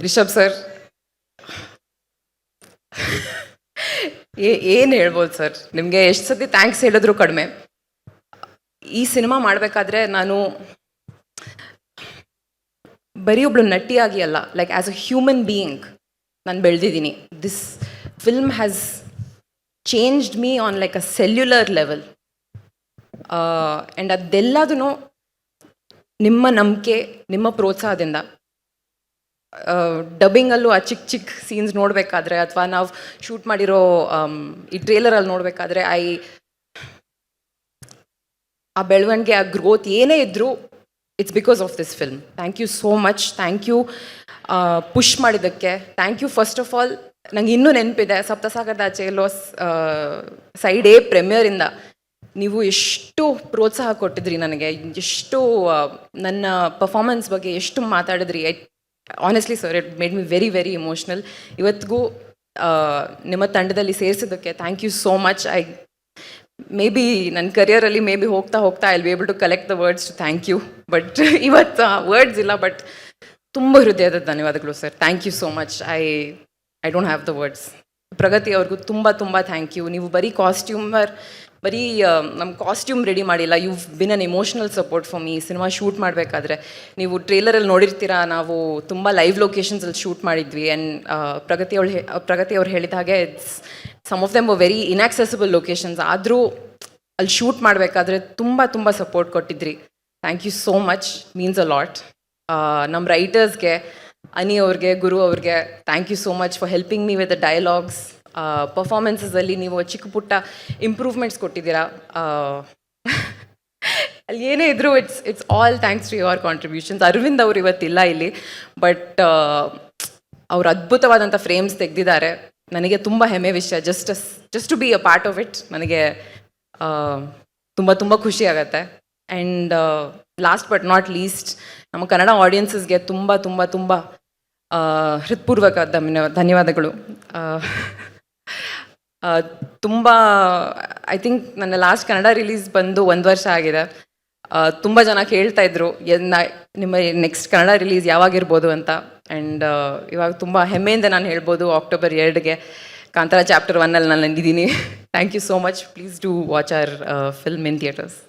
Rishabh sir, ಏನು ಹೇಳ್ಬೋದು sir, ನಿಮಗೆ ಎಷ್ಟು ಸತಿ ಥ್ಯಾಂಕ್ಸ್ ಹೇಳಿದ್ರು ಕಡಿಮೆ. ಈ ಸಿನಿಮಾ ಮಾಡಬೇಕಾದ್ರೆ ನಾನು ಬರೀ ಒಬ್ಳು ನಟಿಯಾಗಿ ಅಲ್ಲ, like as a human being ನಾನು ಬೆಳೆದಿದ್ದೀನಿ. This film has changed me on like a cellular level. And ಅದೆಲ್ಲದೂ ನಿಮ್ಮ ನಂಬಿಕೆ, ನಿಮ್ಮ ಪ್ರೋತ್ಸಾಹದಿಂದ. ಡಬ್ಬಿಂಗಲ್ಲೂ ಆ ಚಿಕ್ಕ ಚಿಕ್ಕ ಸೀನ್ಸ್ ನೋಡಬೇಕಾದ್ರೆ, ಅಥವಾ ನಾವು ಶೂಟ್ ಮಾಡಿರೋ ಈ ಟ್ರೇಲರಲ್ಲಿ ನೋಡಬೇಕಾದ್ರೆ, ಆ ಬೆಳವಣಿಗೆ, ಆ ಗ್ರೋತ್ ಏನೇ ಇದ್ದರೂ it's because of this film. Thank you so much. Thank you push ಮಾಡಿದ್ದಕ್ಕೆ. Thank you first of all. ನಂಗೆ ಇನ್ನೂ ನೆನಪಿದೆ, ಸಪ್ತಸಾಗರದ ಆಚೆ ಎಲ್ಲೋ ಸೈಡ್ ಎ ಪ್ರೆಮಿಯರಿಂದ ನೀವು ಎಷ್ಟು ಪ್ರೋತ್ಸಾಹ ಕೊಟ್ಟಿದ್ರಿ ನನಗೆ, ಎಷ್ಟು ನನ್ನ ಪರ್ಫಾರ್ಮೆನ್ಸ್ ಬಗ್ಗೆ ಎಷ್ಟು ಮಾತಾಡಿದ್ರಿ. Honestly sir, it made me very very emotional. ಇವತ್ತಿಗೂ ನಿಮ್ಮ ತಂಡದಲ್ಲಿ ಸೇರಿಸಿದ್ದಕ್ಕೆ thank you so much. Maybe ನನ್ನ ಕರಿಯರಲ್ಲಿ ಮೇ ಬಿ ಹೋಗ್ತಾ ಹೋಗ್ತಾ I will be able to collect the words to thank you. But ಇವತ್ತು ವರ್ಡ್ಸ್ ಇಲ್ಲ, ಬಟ್ ತುಂಬ ಹೃದಯದ ಧನ್ಯವಾದಗಳು sir. Thank you so much. I don't have the words. Pragathi ಅವ್ರಿಗೂ ತುಂಬ ತುಂಬ ಥ್ಯಾಂಕ್ ಯು. ನೀವು ಬರೀ ಬರೀ ನಮ್ಮ ಕಾಸ್ಟ್ಯೂಮ್ ರೆಡಿ ಮಾಡಿಲ್ಲ, you been an emotional support for me. Cinema shoot ಮಾಡಬೇಕಾದ್ರೆ ನೀವು ಟ್ರೇಲರಲ್ಲಿ ನೋಡಿರ್ತೀರಾ, ನಾವು ತುಂಬ ಲೈವ್ ಲೊಕೇಶನ್ಸಲ್ಲಿ ಶೂಟ್ ಮಾಡಿದ್ವಿ. ಆ್ಯಂಡ್ ಪ್ರಗತಿ ಅವ್ರು ಹೇಳಿದ ಹಾಗೆ some of them very inaccessible locations, ಆದರೂ ಅಲ್ಲಿ ಶೂಟ್ ಮಾಡಬೇಕಾದ್ರೆ ತುಂಬ ತುಂಬ ಸಪೋರ್ಟ್ ಕೊಟ್ಟಿದ್ರಿ. Thank you so much, means a lot. ನಮ್ಮ ರೈಟರ್ಸ್ಗೆ, ಅನಿ ಅವ್ರಿಗೆ, ಗುರು ಅವ್ರಿಗೆ thank you so much for helping me with the dialogues. ಪರ್ಫಾರ್ಮೆನ್ಸಲ್ಲಿ ನೀವು ಚಿಕ್ಕ ಪುಟ್ಟ ಇಂಪ್ರೂವ್ಮೆಂಟ್ಸ್ ಕೊಟ್ಟಿದ್ದೀರಾ. ಅಲ್ಲಿ ಏನೇ ಇದ್ದರೂ it's all thanks to your contributions. Arvind ಅವರು ಇವತ್ತಿಲ್ಲ ಇಲ್ಲಿ, ಬಟ್ ಅವ್ರು ಅದ್ಭುತವಾದಂಥ ಫ್ರೇಮ್ಸ್ ತೆಗೆದಿದ್ದಾರೆ. ನನಗೆ ತುಂಬ ಹೆಮ್ಮೆ ವಿಷಯ. Just to be a part of it ನನಗೆ ತುಂಬ ತುಂಬ ಖುಷಿ ಆಗುತ್ತೆ. And last but not least, ನಮ್ಮ ಕನ್ನಡ ಆಡಿಯನ್ಸಸ್ಗೆ ತುಂಬ ತುಂಬ ತುಂಬ ಹೃತ್ಪೂರ್ವಕ ಧನ್ಯವಾದಗಳು. ತುಂಬ ಐ ಥಿಂಕ್ ನನ್ನ ಲಾಸ್ಟ್ ಕನ್ನಡ ರಿಲೀಸ್ ಬಂದು 1 ವರ್ಷ ಆಗಿದೆ. ತುಂಬ ಜನ ಕೇಳ್ತಾಯಿದ್ರು ನಿಮ್ಮ ನೆಕ್ಸ್ಟ್ ಕನ್ನಡ ರಿಲೀಸ್ ಯಾವಾಗಿರ್ಬೋದು ಅಂತ. ಆ್ಯಂಡ್ ಇವಾಗ ತುಂಬ ಹೆಮ್ಮೆಯಿಂದ ನಾನು ಹೇಳ್ಬೋದು, October 2ಗೆ ಕಾಂತಾರ ಚಾಪ್ಟರ್ 1 ನಾನು ಇದ್ದೀನಿ. Thank you so much. Please do watch our film in theatres.